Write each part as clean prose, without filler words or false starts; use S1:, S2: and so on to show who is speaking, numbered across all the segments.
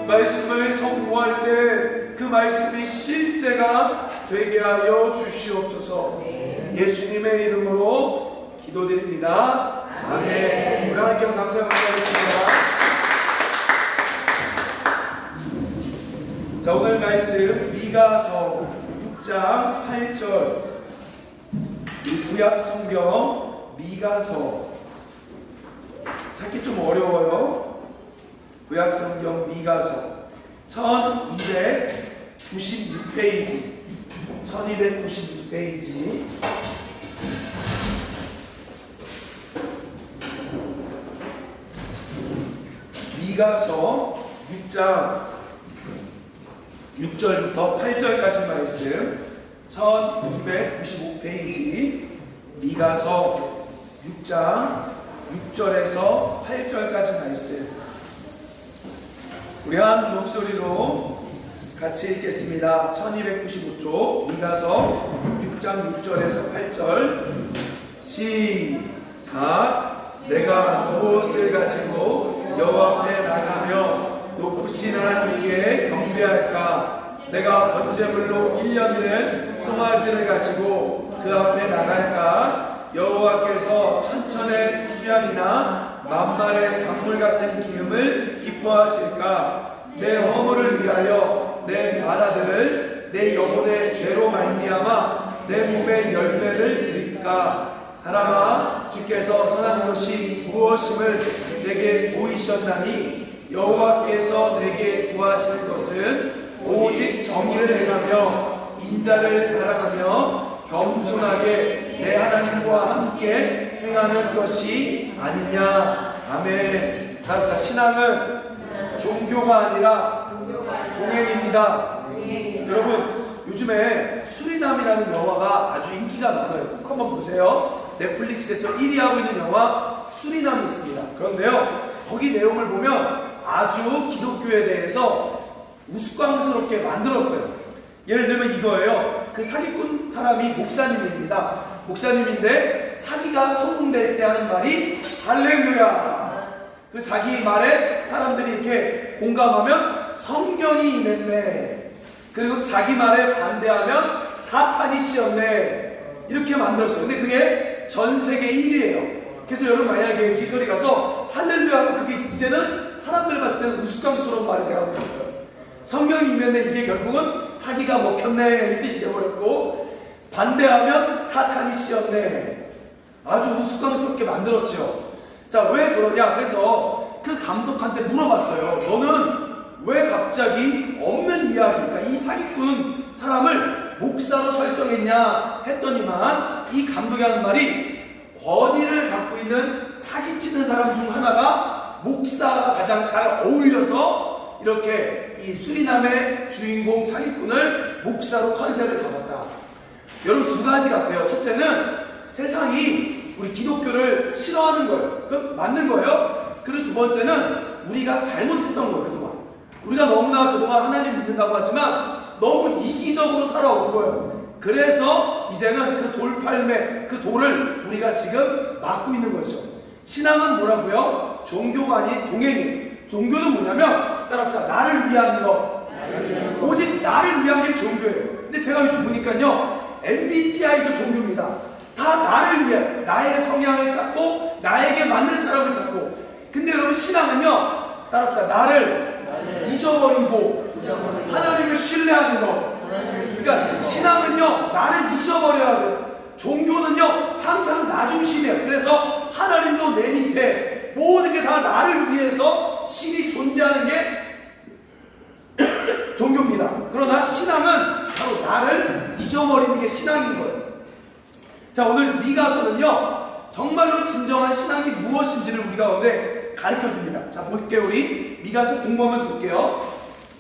S1: 말씀을 선포할 때 그 말씀이 실제가 되게 하여 주시옵소서. 예수님의 이름으로 기도드립니다. 아멘. 우리 하나님께 감사 감사하겠습니다. 자, 오늘 말씀 미가서 6장 8절, 구약 성경 미가서 찾기 좀 어려워요. 구약 성경 미가서 1296페이지 1296페이지 미가서 6장 6절부터 8절까지 말씀 1295페이지 미가서 6장 6절에서 8절까지 말씀 우리 한 목소리로 같이 읽겠습니다. 1295쪽 미가서 6장 6절에서 8절 시작. 내가 무엇을 가지고 여호와 앞에 나가며 높으신 하나님께 경배할까? 내가 번제물로 1년 된 송아지를 가지고 그 앞에 나갈까? 여호와께서 천천의 수양이나 만말의 강물 같은 기름을 기뻐하실까? 내 허물을 위하여 내 마다들을 내 영혼의 죄로 말미암아 내 몸의 열매를 드릴까? 사람아, 주께서 선한 것이 무엇임을 내게 보이셨나니 여호와께서 내게 구하실 것은 오직 정의를 행하며 인자를 사랑하며 겸손하게 내 하나님과 함께 행하는 것이 아니냐. 아멘. 자, 신앙은 종교가 아니라 동행입니다. 여러분, 요즘에 수리남이라는 영화가 아주 인기가 많아요. 꼭 한번 보세요. 넷플릭스에서 1위 하고 있는 영화 수리남이 있습니다. 그런데요, 거기 내용을 보면 아주 기독교에 대해서 우스꽝스럽게 만들었어요. 예를 들면 이거예요. 그 사기꾼 사람이 목사님입니다. 목사님인데 사기가 성공될 때 하는 말이 할렐루야. 그 자기 말에 사람들이 이렇게 공감하면 성령이 임했네. 그리고 자기 말에 반대하면 사탄이 씌었네. 이렇게 만들었어요. 근데 그게 전 세계 1위예요. 그래서 여러분 만약에 길거리 가서 할렐루야 하면 그게 이제는 사람들 봤을 때는 우스꽝스러운 말이 돼가고 있는 거예요. 성령이 임했네. 이게 결국은 사기가 먹혔네 이 뜻이 되어버렸고, 반대하면 사탄이 씌었네. 아주 우스꽝스럽게 만들었죠. 자, 왜 그러냐? 그래서 그 감독한테 물어봤어요. 너는 왜 갑자기 없는 이야기, 그러니까 이 사기꾼 사람을 목사로 설정했냐 했더니만 이 감독이 하는 말이 권위를 갖고 있는 사기치는 사람 중 하나가 목사가 가장 잘 어울려서 이렇게 이 수리남의 주인공 사기꾼을 목사로 컨셉을 잡았다. 여러분, 두 가지 같아요. 첫째는 세상이 우리 기독교를 싫어하는 거예요. 그 맞는 거예요. 그리고 두 번째는 우리가 잘못했던 거예요. 그동안 우리가 너무나 그동안 하나님 믿는다고 하지만 너무 이기적으로 살아온 거예요. 그래서 이제는 그 돌팔매, 그 돌을 우리가 지금 막고 있는 거죠. 신앙은 뭐라고요? 종교가 아닌 동행이에요. 종교는 뭐냐면 따라합시다. 나를 위한 것, 오직 나를 위한 게 종교예요. 근데 제가 요즘 보니까요, MBTI도 종교입니다. 다 나를 위해, 나의 성향을 찾고 나에게 맞는 사람을 찾고. 근데 여러분, 신앙은요, 따라합시다. 나를 잊어버리고 하나님을 신뢰하는 것. 그러니까 신앙은요, 나를 잊어버려야 돼요. 종교는요, 항상 나 중심이에요. 그래서 하나님도 내 밑에, 모든 게 다 나를 위해서 신이 존재하는 게 종교입니다. 그러나 신앙은 바로 나를 잊어버리는 게 신앙인 거예요. 자, 오늘 미가서는요, 정말로 진정한 신앙이 무엇인지를 우리 가운데 가르쳐 줍니다. 자, 볼게요. 우리 미가서 공부하면서 볼게요.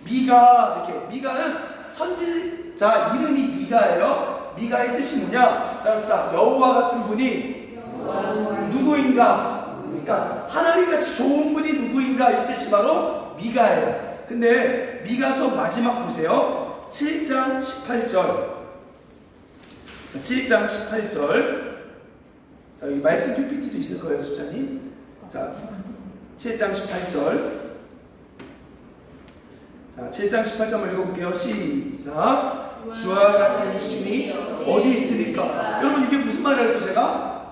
S1: 미가는 선지자 이름이 미가예요. 미가의 뜻이 뭐냐? 따라합시다. 여호와 같은 분이 누구인가? 그러니까 하나님같이 좋은 분이 누구인가, 이 뜻이 바로 미가예요. 근데 미가서 마지막 보세요. 7장 18절. 7장 18절. 자, 여기 말씀 PPT도 있을 거예요, 연습자님. 자, 7장 18절. 자, 7장 18절 읽어볼게요. 시작. 주와 같은 신이 어디 있습니까? 여러분 이게 무슨 말이라 했죠 제가?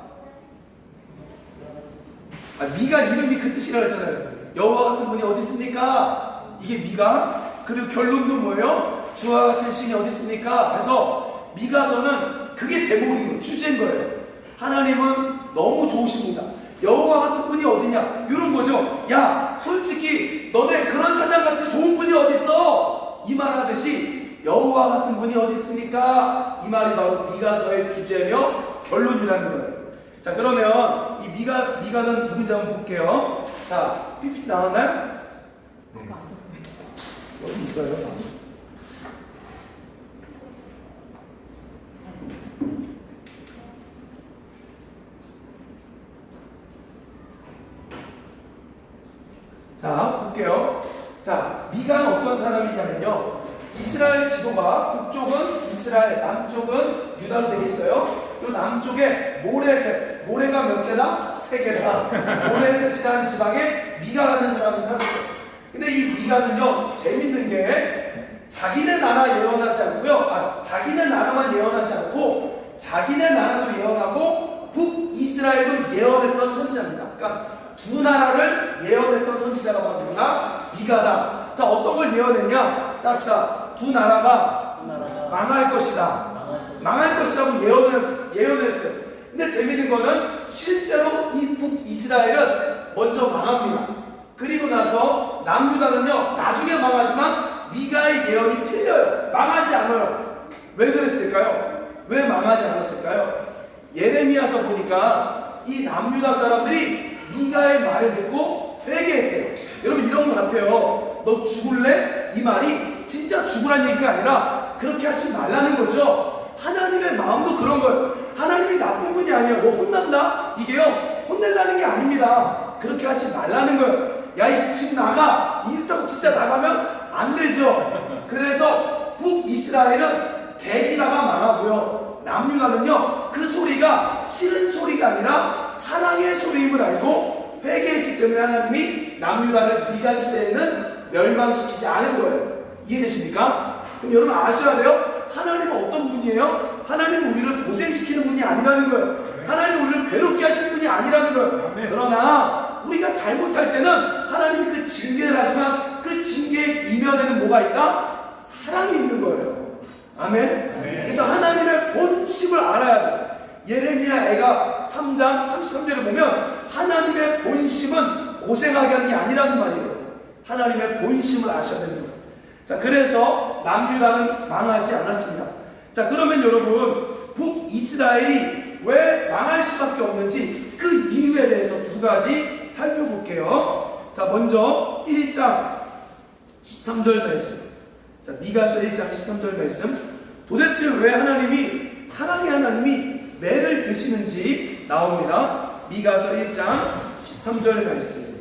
S1: 미가 이름이 그 뜻이라 했잖아요. 여호와 같은 분이 어디 있습니까? 이게 미가. 그리고 결론도 뭐예요? 주와 같은 신이 어디 있습니까? 그래서 미가서는 그게 제목인 거예요. 주제인 거예요. 하나님은 너무 좋으십니다. 여호와 같은 분이 어디냐? 이런 거죠. 야, 솔직히 너네 그런 사장같이 좋은 분이 어디 있어? 이 말 하듯이 여호와 같은 분이 어디 있습니까? 이 말이 바로 미가서의 주제며 결론이라는 거예요. 자, 그러면 이 미가는 누군지 한번 볼게요. 자, PPT 나왔나요? 네. 어디 있어요? 자, 볼게요. 자, 미가는 어떤 사람이냐면요. 이스라엘 지도가 북쪽은 이스라엘, 남쪽은 유다로 되어 있어요. 이 남쪽에 모레셋, 모레가 몇 개다? 3개다. 모레셋이라는 지방에 미가라는 사람이 살았어요. 근데 이 미가는요, 재밌는 게 자기네 나라 예언하지 않고요. 자기네 나라만 예언하지 않고 자기네 나라도 예언하고 북이스라엘도 예언했던 선지자입니다. 그러니까 두 나라를 예언했던 선지자가 바로 누구나? 미가다. 자, 어떤 걸 예언했냐? 딱히다. 두 나라가 망할 것이다. 망할 것이라고 예언을 했어요. 근데 재밌는 거는 실제로 이 북이스라엘은 먼저 망합니다. 그리고 나서 남유다는요, 나중에 망하지만 미가의 예언이 틀려요. 망하지 않아요. 왜 그랬을까요? 왜 망하지 않았을까요? 예레미야서 보니까 이 남유다 사람들이 미가의 말을 듣고 회개했대요. 여러분 이런 것 같아요. 너 죽을래? 이 말이 진짜 죽으란 얘기가 아니라 그렇게 하지 말라는 거죠. 하나님의 마음도 그런 거예요. 하나님이 나쁜 분이 아니에요. 너 혼난다? 이게요, 혼내려는 게 아닙니다. 그렇게 하지 말라는 거예요. 야, 이 집 나가. 이랬다고 진짜 나가면 안 되죠. 그래서 북이스라엘은 대기나가 망하고요, 남유다는요, 그 소리가 싫은 소리가 아니라 사랑의 소리임을 알고 회개했기 때문에 하나님이 남유다를 미가 시대에는 멸망시키지 않은 거예요. 이해되십니까? 그럼 여러분 아셔야 돼요. 하나님은 어떤 분이에요? 하나님은 우리를 고생시키는 분이 아니라는 거예요. 하나님은 우리를 괴롭게 하시는 분이 아니라는 거예요. 그러나 우리가 잘못할 때는 하나님이 그 징계를 하지만 그 징계의 이면에는 뭐가 있다? 사랑이 있는 거예요. 아멘. 그래서 하나님의 본심을 알아야 돼요. 예레미야 애가 3장 33절을 보면 하나님의 본심은 고생하게 하는 게 아니라는 말이에요. 하나님의 본심을 아셔야 되는 거예요. 자, 그래서 남유다는 망하지 않았습니다. 자, 그러면 여러분 북이스라엘이 왜 망할 수밖에 없는지 그 이유에 대해서 두 가지 살펴볼게요. 자, 먼저 1장 13절 말씀. 자, 미가서 1장 13절 말씀. 도대체 왜 하나님이, 사랑의 하나님이 매를 드시는지 나옵니다. 미가서 1장 13절 말씀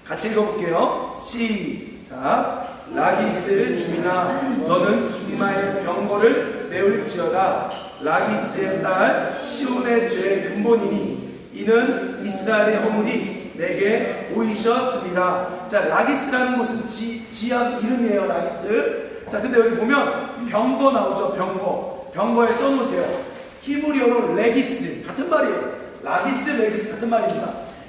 S1: 같이 읽어볼게요. 시작. 라기스 주민아, 너는 주마의 병거를 메울지어다. 라기스의 딸 시온의 죄의 근본이니 이는 이스라엘의 허물이 내게 보이셨습니다. 자, 라기스라는 곳은 지역 이름이에요. 라기스. 자, 근데 여기 보면 병거 나오죠. 병거에 써놓으세요. 히브리어로 레기스, 같은 말이에요. 라기스, 레기스 같은 말입니다.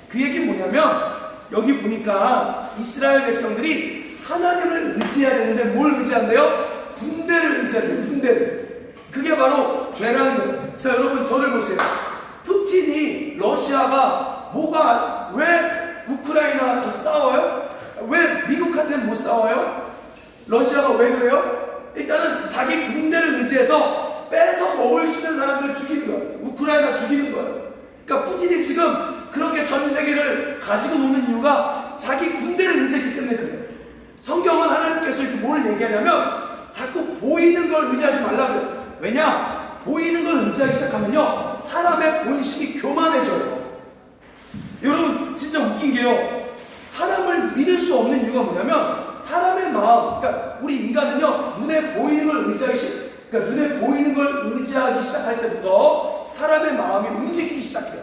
S1: 그 얘기는 뭐냐면 여기 보니까 이스라엘 백성들이 하나님을 의지해야 되는데 뭘 의지한대요? 군대를 의지한대요. 군대를. 그게 바로 죄라는 거예요. 자, 여러분 저를 보세요. 푸틴이, 러시아가 왜 우크라이나와 더 싸워요? 왜 미국한테는 못 싸워요? 러시아가 왜 그래요? 일단은 자기 군대를 의지해서 뺏어 먹을 수 있는 사람들을 죽이는 거예요. 우크라이나 죽이는 거예요. 그러니까 푸틴이 지금 그렇게 전 세계를 가지고 노는 이유가 자기 군대를 의지했기 때문에 그래요. 성경은 하나님께서 이렇게 뭘 얘기하냐면 자꾸 보이는 걸 의지하지 말라고요. 왜냐? 보이는 걸 의지하기 시작하면요, 사람의 본심이 교만해져요. 여러분 진짜 웃긴 게요, 사람을 믿을 수 없는 이유가 뭐냐면 사람의 마음, 그러니까 우리 인간은요, 눈에 보이는 걸 의지하기 시작할 때부터 사람의 마음이 움직이기 시작해요.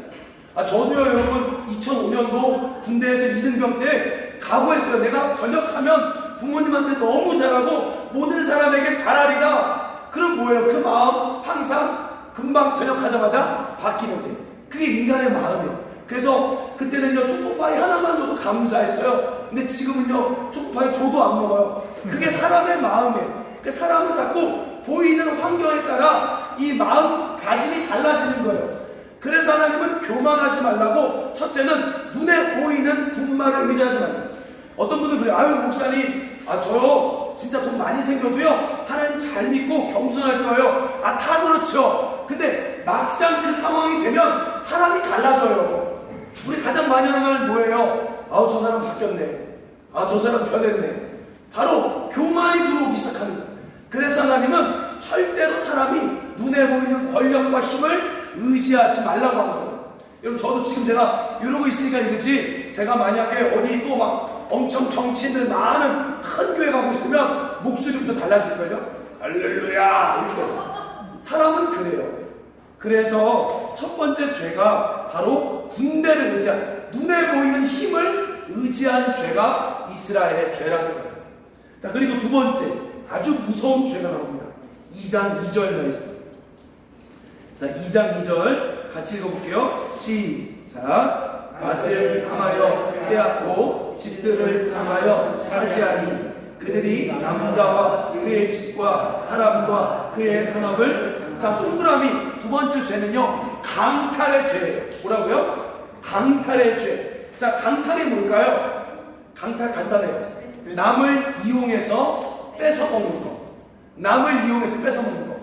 S1: 저도요 여러분 2005년도 군대에서 이등병 때 각오했어요. 내가 전역하면 부모님한테 너무 잘하고 모든 사람에게 잘하리라. 그럼 뭐예요? 그 마음 항상 금방 저녁하자마자 바뀌는데, 그게 인간의 마음이에요. 그래서 그때는요, 초코파이 하나만 줘도 감사했어요. 근데 지금은요, 초코파이 줘도 안 먹어요. 그게 사람의 마음이에요. 그 사람은 자꾸 보이는 환경에 따라 이 마음가짐이 달라지는 거예요. 그래서 하나님은 교만하지 말라고, 첫째는 눈에 보이는 군말을 의지하지 말라고. 어떤 분은 그래요. 아유 목사님, 저요 진짜 돈 많이 생겨도요 하나님 잘 믿고 겸손할 거예요. 다 그렇죠. 근데 막상 그 상황이 되면 사람이 달라져요. 우리 가장 많이 하는 말 뭐예요? 저 사람 바뀌었네. 저 사람 변했네. 바로 교만이 들어오기 시작하는 거예요. 그래서 하나님은 절대로 사람이 눈에 보이는 권력과 힘을 의지하지 말라고 하는 거예요. 여러분, 저도 지금 제가 이러고 있으니까 이러지, 제가 만약에 어디 또 막 엄청 정치인들 많은 큰 교회 가고 있으면 목소리부터 달라질걸요? 할렐루야! 이렇게. 사람은 그래요. 그래서 첫 번째 죄가 바로 군대를 의지한, 눈에 보이는 힘을 의지한 죄가 이스라엘의 죄라는 거예요. 자, 그리고 두 번째, 아주 무서운 죄가 나옵니다. 2장 2절 말씀. 자, 2장 2절 같이 읽어볼게요. 시작. 밭을 탐하여 빼앗고 집들을 탐하여 차지하니 그들이 남자와 그의 집과 사람과 그의 산업을. 자, 동그라미 두 번째 죄는요, 강탈의 죄예요. 뭐라고요? 강탈의 죄. 자, 강탈이 뭘까요? 강탈 간단해요. 남을 이용해서 뺏어 먹는 거. 남을 이용해서 뺏어 먹는 거.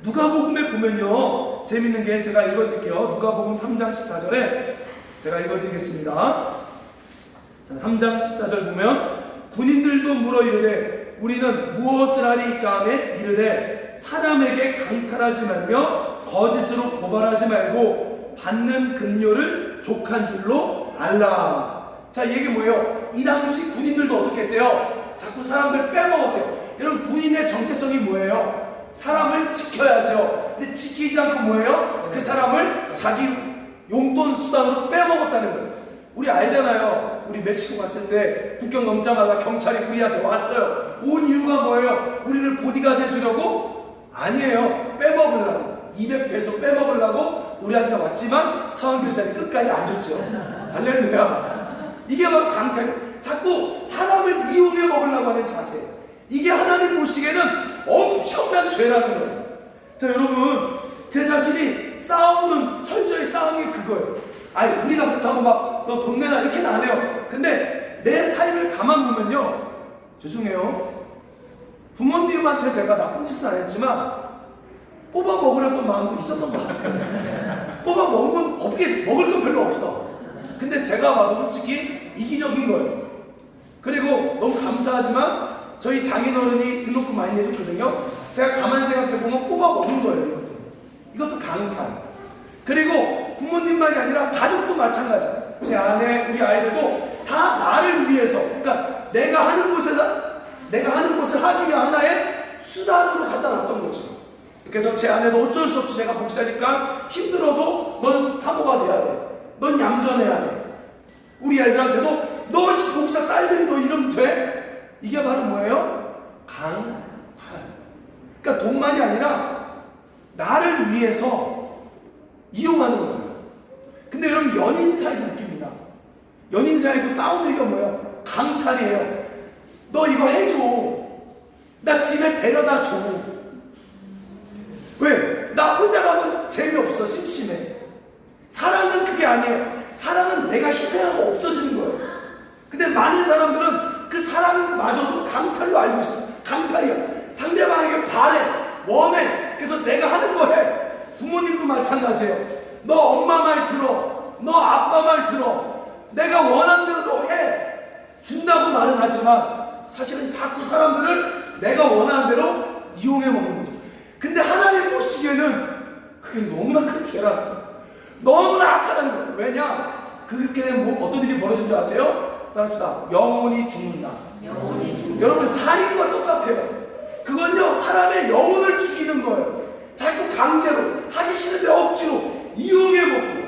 S1: 누가복음에 보면요, 재밌는 게 제가 읽어드릴게요. 누가복음 3장 14절에 제가 읽어드리겠습니다. 자, 3장 14절 보면 군인들도 물어 이르되 우리는 무엇을 하리까 하며 이르되 사람에게 강탈하지 말며 거짓으로 고발하지 말고 받는 급료를 족한 줄로 알라. 자, 이게 뭐예요? 이 당시 군인들도 어떻게 했대요? 자꾸 사람들 빼먹었대요. 여러분, 군인의 정체성이 뭐예요? 사람을 지켜야죠. 근데 지키지 않고 뭐예요? 그 사람을 자기 용돈 수단으로 빼먹었다는 거예요. 우리 알잖아요. 우리 멕시코 갔을 때 국경 넘자마자 경찰이 우리한테 왔어요. 온 이유가 뭐예요? 우리를 보디가드 해주려고? 아니에요. 빼먹으려고. 200페소 빼먹으려고 우리한테 왔지만 서한교사님 끝까지 안 줬죠. 할렐루야. 이게 바로 강탈. 자꾸 사람을 이용해 먹으려고 하는 자세. 이게 하나님 보시기에는 엄청난 죄라는 거예요. 자, 여러분, 제 자신이 철저히 싸우는 게 그거예요. 우리가 그렇다고 막 너 돈 내놔 이렇게는 안 해요. 근데 내 삶을 가만 보면요, 죄송해요, 부모님한테 제가 나쁜 짓은 안 했지만 뽑아 먹으려던 마음도 있었던 것 같아요. 뽑아 먹은 건 먹을 건 별로 없어. 근데 제가 봐도 솔직히 이기적인 거예요. 그리고 너무 감사하지만 저희 장인어른이 등록금 많이 내줬거든요. 제가 가만히 생각해보면 뽑아 먹은 거예요. 이것도 강탈. 그리고 부모님만이 아니라 가족도 마찬가지야. 제 아내, 우리 아이들도 다 나를 위해서, 그러니까 내가 하는 것을 하기 위한 하나의 수단으로 갖다 놨던 거죠. 그래서 제 아내도 어쩔 수 없이, 제가 목사니까 힘들어도 넌 사모가 돼야 돼. 넌 얌전해야 돼. 우리 아이들한테도 너 목사 딸들이 너 이러면 돼? 이게 바로 뭐예요? 강탈. 그러니까 돈만이 아니라 나를 위해서 이용하는 거예요. 근데 여러분, 연인 사이도 느낍니다. 연인 사이도 싸우는 게 뭐예요? 강탈이에요. 너 이거 해줘. 나 집에 데려다 줘. 왜? 나 혼자 가면 재미없어. 심심해. 사랑은 그게 아니에요. 사랑은 내가 희생하고 없어지는 거예요. 근데 많은 사람들은 그 사랑마저도 강탈로 알고 있어요. 강탈이야. 상대방에게 바래, 원해. 그래서 내가 하는 거 해. 부모님도 마찬가지예요. 너 엄마 말 들어. 너 아빠 말 들어. 내가 원하는 대로 너 해. 준다고 말은 하지만 사실은 자꾸 사람들을 내가 원하는 대로 이용해 먹는 거죠. 근데 하나님 보시기에는 그게 너무나 큰 죄라는 거예요. 너무나 악하다는 거예요. 왜냐? 그렇게 되면 어떤 일이 벌어진 줄 아세요? 따라합시다. 영혼이 죽는다. 여러분, 살인과 똑같아요. 그건요, 사람의 영혼을 죽이는 거예요. 자꾸 강제로, 하기 싫은데 억지로 이용해 먹고.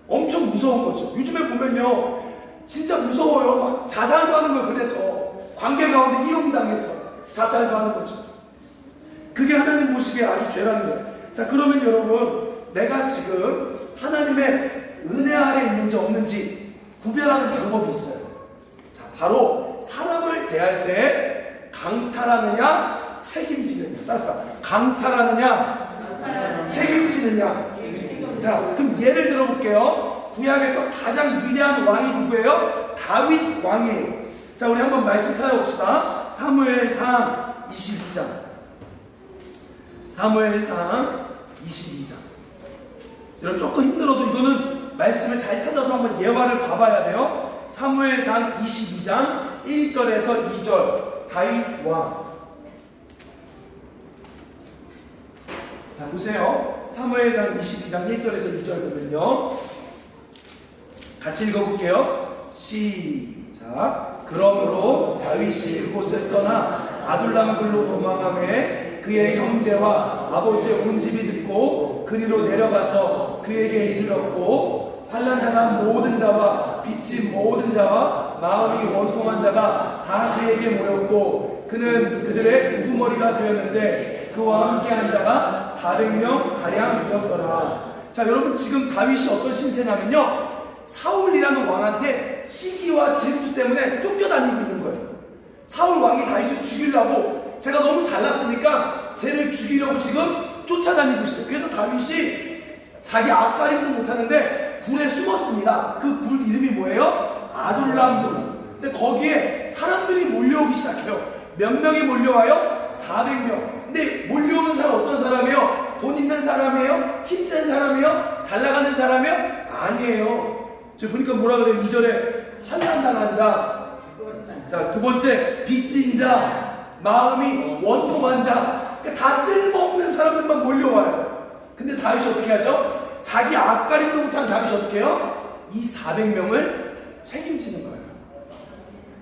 S1: 엄청 무서운 거죠. 요즘에 보면요, 진짜 무서워요. 막 자살도 하는 걸. 그래서 관계 가운데 이용당해서 자살도 하는 거죠. 그게 하나님 보시기에 아주 죄라는 거예요. 자, 그러면 여러분, 내가 지금 하나님의 은혜 아래 있는지 없는지 구별하는 방법이 있어요. 자, 바로 사람을 대할 때 강탈하느냐 책임지느냐. 따라서 강탈하느냐 책임지느냐. 자, 그럼 예를 들어볼게요. 구약에서 가장 위대한 왕이 누구예요? 다윗 왕이에요. 자, 우리 한번 말씀 찾아봅시다. 사무엘상 22장. 사무엘상 22장. 여러분, 조금 힘들어도 이거는 말씀을 잘 찾아서 한번 예화를 봐봐야 돼요. 사무엘상 22장 1절에서 2절. 다윗 왕. 자, 보세요. 사무엘상 22장 1절에서 2절 보면요, 같이 읽어볼게요. 시작. 그러므로 다윗이 그곳을 떠나 아둘람굴로 도망하매 그의 형제와 아버지의 온 집이 듣고 그리로 내려가서 그에게 이르렀고, 환난당한 모든 자와 빚진 모든 자와 마음이 원통한 자가 다 그에게 모였고, 그는 그들의 우두머리가 되었는데 그와 함께한 자가 400명 가량이었더라. 자, 여러분, 지금 다윗이 어떤 신세냐면요, 사울이라는 왕한테 시기와 질투 때문에 쫓겨다니고 있는 거예요. 사울 왕이 다윗을 죽이려고, 제가 너무 잘났으니까 쟤를 죽이려고 지금 쫓아다니고 있어요. 그래서 다윗이 자기 앞가림도 못하는데 굴에 숨었습니다. 그 굴 이름이 뭐예요? 아둘람굴. 근데 거기에 사람들이 몰려오기 시작해요. 몇 명이 몰려와요? 400명. 근데 몰려오는 사람 어떤 사람이에요? 돈 있는 사람이에요? 힘센 사람이에요? 잘 나가는 사람이에요? 아니에요. 저 보니까 뭐라 그래요? 2절에 환난당한 자. 자, 두 번째 빚진 자, 마음이 원통한 자. 그러니까 다 쓸모없는 사람들만 몰려와요. 근데 다윗이 어떻게 하죠? 자기 앞가림도 못한 다윗이 어떻게 해요? 이 400명을 책임지는 거예요.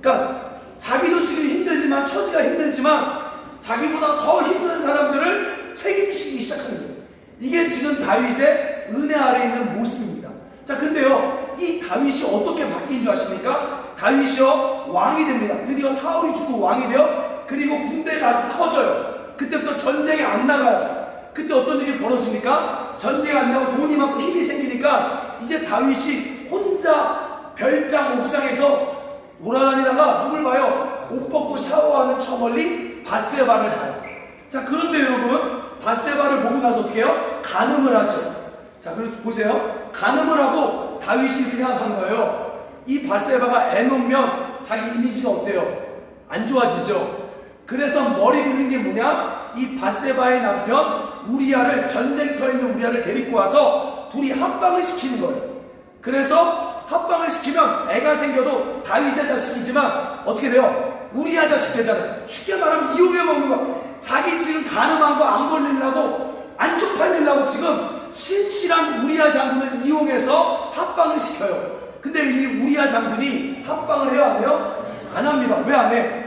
S1: 그러니까 자기도 지금 힘들지만, 처지가 힘들지만 자기보다 더 힘든 사람들을 책임지기 시작하는 거예요. 이게 지금 다윗의 은혜 아래에 있는 모습입니다. 자, 근데요, 이 다윗이 어떻게 바뀐 줄 아십니까? 다윗이요, 왕이 됩니다. 드디어 사울이 죽고 왕이 돼요. 그리고 군대가 아주 커져요. 그때부터 전쟁에 안 나가요. 그때 어떤 일이 벌어집니까? 전쟁이 안 나고 돈이 많고 힘이 생기니까 이제 다윗이 혼자 별장 옥상에서 돌아다니다가 누굴 봐요? 옷 벗고 샤워하는 저 멀리 밧세바를 봐요. 자, 그런데 여러분, 밧세바를 보고 나서 어떻게 해요? 간음을 하죠. 자, 그리고 보세요. 간음을 하고 다윗이 이렇게 생각한 거예요. 이 밧세바가 애 놓으면 자기 이미지가 어때요? 안 좋아지죠. 그래서 머리 굴린 게 뭐냐? 이 밧세바의 남편 우리아를, 전쟁터에 있는 우리아를 데리고 와서 둘이 합방을 시키는 거예요. 그래서 합방을 시키면 애가 생겨도 다윗의 자식이지만 어떻게 돼요? 우리아 자식 되잖아요. 쉽게 말하면 이용해 먹는 거야. 자기 지금 간음한 거 안 걸리려고, 안 쪽팔리려고 지금 신실한 우리아 장군을 이용해서 합방을 시켜요. 근데 이 우리아 장군이 합방을 해요, 안 해요? 안 합니다. 왜 안 해?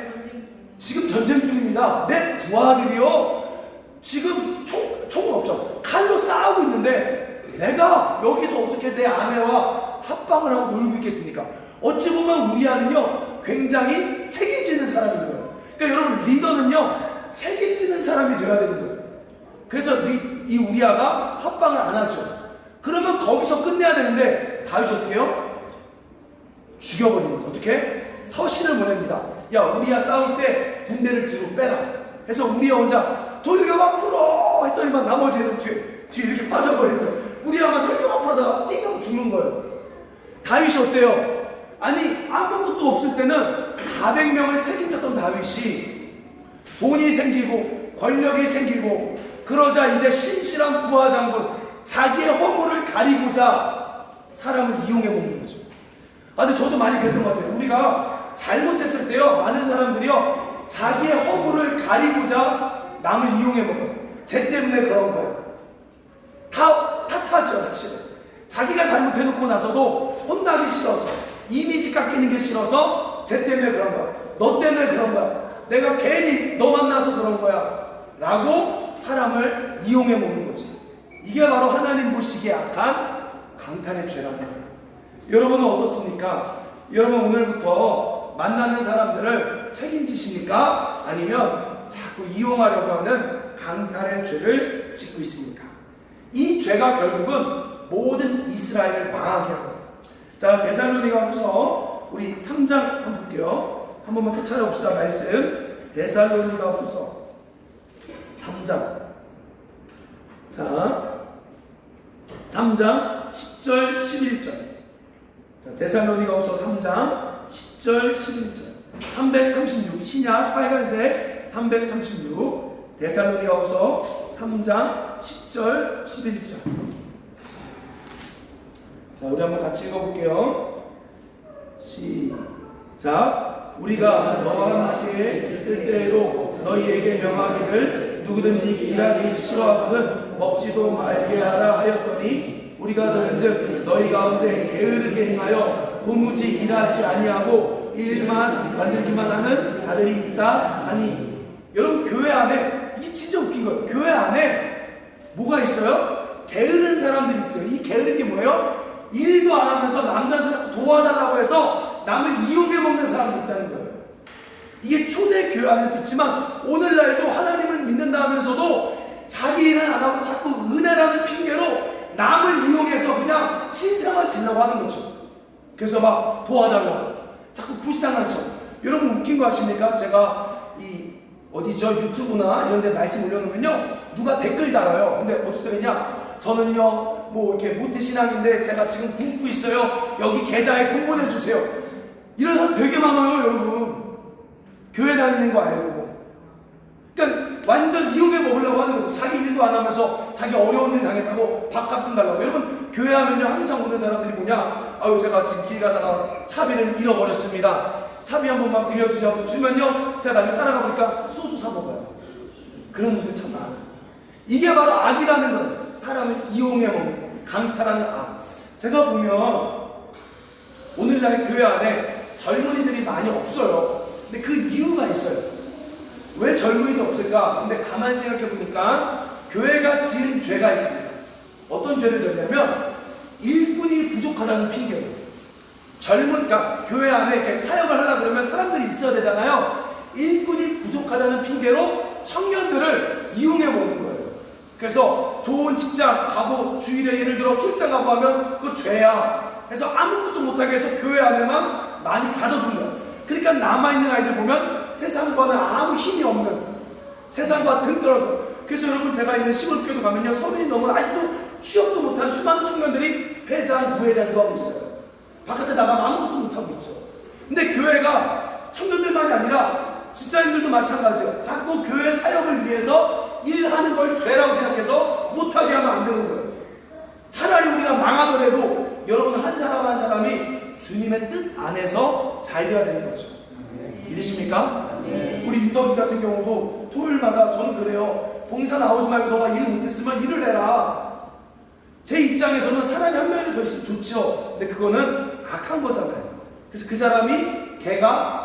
S1: 지금 전쟁 중입니다. 내 부하들이요, 지금 총 없죠. 칼로 싸우고 있는데 내가 여기서 어떻게 내 아내와 합방을 하고 놀고 있겠습니까? 어찌 보면 우리아는요, 굉장히 책임지는 사람인 거예요. 그러니까 여러분, 리더는요, 책임지는 사람이 되어야 되는 거예요. 그래서 이 우리아가 합방을 안 하죠. 그러면 거기서 끝내야 되는데 다윗이 어떻게 해요? 죽여버리는 거예요. 어떻게? 서신을 보냅니다. 야, 우리아 싸울 때 군대를 뒤로 빼라 해서 우리아 혼자 돌격 앞으로 했더니만 나머지 애들 뒤에 이렇게 빠져버리는 거예요. 우리아가 돌격 앞으로 하다가 띵 죽는 거예요. 다윗이 어때요? 아니, 아무것도 없을 때는 400명을 책임졌던 다윗이 돈이 생기고 권력이 생기고 그러자 이제 신실한 부하 장군, 자기의 허물을 가리고자 사람을 이용해 먹는 거죠. 아, 근데 저도 많이 그랬던 것 같아요. 우리가 잘못했을 때요, 많은 사람들이요, 자기의 허물을 가리고자 남을 이용해 먹어요. 쟤 때문에 그런 거예요. 다 탓하죠, 사실은. 자기가 잘못해놓고 나서도 혼나기 싫어서, 이미지 깎이는 게 싫어서 쟤 때문에 그런 거야. 너 때문에 그런 거야. 내가 괜히 너 만나서 그런 거야. 라고 사람을 이용해 먹는 거지. 이게 바로 하나님 보시기에 악한 강탈의 죄라는 거예요. 여러분은 어떻습니까? 여러분, 오늘부터 만나는 사람들을 책임지십니까? 아니면 자꾸 이용하려고 하는 강탈의 죄를 짓고 있습니까? 이 죄가 결국은 모든 이스라엘을 망하게 합니다. 자, 데살로니가 후서 우리 3장 한번 볼게요. 한 번만 또 찾아봅시다. 말씀 데살로니가 후서 3장. 자, 3장 10절 11절. 자, 데살로니가 후서 3장 10절 11절. 336 신약 빨간색 336 데살로니가 후서 3장 10절 11절. 자, 우리 한번 같이 읽어볼게요. 시작. 우리가 너와 함께 있을 때에도 너희에게 명하기를 누구든지 일하기 싫어하거든 먹지도 말게 하라 하였더니 우리가 들은즉 너희 가운데 게으르게 행하여 도무지 일하지 아니하고 일만 만들기만 하는 자들이 있다 하니. 여러분, 교회 안에 이게 진짜 웃긴 거예요. 교회 안에 뭐가 있어요? 게으른 사람들이 있대요. 이 게으른 게 뭐예요? 일도 안 하면서 남들한테 자꾸 도와달라고 해서 남을 이용해 먹는 사람도 있다는 거예요. 이게 초대 교회 안에도 있지만 오늘날도 하나님을 믿는다 하면서도 자기 일은 안 하고 자꾸 은혜라는 핑계로 남을 이용해서 그냥 신상만 지려고 하는 거죠. 그래서 막 도와달라고 자꾸 불쌍한 척. 여러분, 웃긴 거 아십니까? 제가 이 어디죠? 유튜브나 이런 데 말씀 올려놓으면요, 누가 댓글 달아요. 근데 어디 써있냐? 저는요 뭐 이렇게 모태신앙인데 제가 지금 굶고 있어요. 여기 계좌에 돈 보내주세요. 이런 사람 되게 많아요. 여러분, 교회 다니는 거 알고. 그러니까 완전 이용해 먹으려고 하는 거죠. 자기 일도 안 하면서 자기 어려운 일 당했다고 밥값 달라고. 여러분, 교회 하면요 항상 오는 사람들이 뭐냐? 아유, 제가 지금 길 가다가 차비를 잃어버렸습니다. 차비 한 번만 빌려주세요. 주면요 제가 나중에 따라가 보니까 소주 사 먹어요. 그런 분들 참 많아요. 이게 바로 악이라는 거예요. 사람을 이용해 먹는, 강탈하는 악. 제가 보면 오늘날 교회 안에 젊은이들이 많이 없어요. 근데 그 이유가 있어요. 왜 젊은이들이 없을까? 근데 가만히 생각해 보니까 교회가 지은 죄가 있습니다. 어떤 죄를 졌냐면 일꾼이 부족하다는 핑계로. 그러니까 교회 안에 이렇게 사역을 하려고 그러면 사람들이 있어야 되잖아요. 일꾼이 부족하다는 핑계로 청년들을 이용해 먹는 거예요. 그래서 좋은 직장 가고 주일에 예를 들어 출장 가고 하면 그거 죄야. 그래서 아무것도 못하게 해서 교회 안에만 많이 가둬둔 거야. 그러니까 남아있는 아이들 보면 세상과는 아무 힘이 없는, 세상과 등 떨어져. 그래서 여러분, 제가 있는 시골교회도 가면요, 서른이 넘은 아직도 취업도 못한 수많은 청년들이 회장, 부회장도 하고 있어요. 바깥에 나가면 아무것도 못하고 있죠. 근데 교회가 청년들만이 아니라 집사님들도 마찬가지예요. 자꾸 교회 사역을 위해서 일하는 걸 죄라고 생각해서 못하게 하면 안 되는 거예요. 차라리 우리가 망하더라도 여러분 한 사람 한 사람이 주님의 뜻 안에서 잘 되어야 되는 거죠. 믿으십니까? 우리 유덕이 같은 경우도 토요일마다 저는 그래요. 봉사 나오지 말고 너가 일 못했으면 일을 해라. 제 입장에서는 사람이 한 명이 더 있으면 좋죠. 근데 그거는 악한 거잖아요. 그래서 그 사람이 걔가